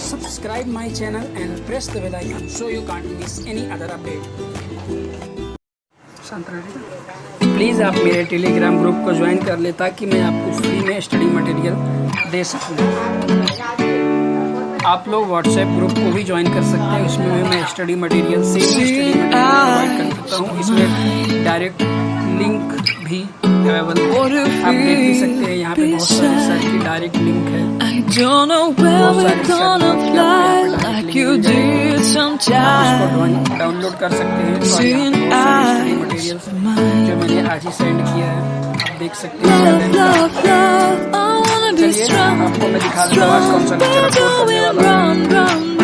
subscribe my channel and press the bell icon so you can't miss any other update. Please आप मेरे Telegram group को join कर ले ताकि मैं आपको फ्री में स्टडी मटेरियल दे सकूं। आप लोग व्हाट्सएप ग्रुप को भी ज्वाइन कर सकते हैं, उसमें मैं स्टडी मटेरियल प्रोवाइड कर सकता हूँ। इसमें डायरेक्ट लिंक भी अवेलेबल है, आप देख भी सकते हैं। यहाँ पे बहुत सारे सर की डायरेक्ट लिंक है। इसको डाउनलोड कर सकते हैं। तो स्टडी मटेरियल्स जो मैंने आज ही सेंड किया है आप देख सकते हैं। चलिए आपको मैं दिखा दूंगा आज कौन सा लेक्चर अपलोड करने वाला हूँ।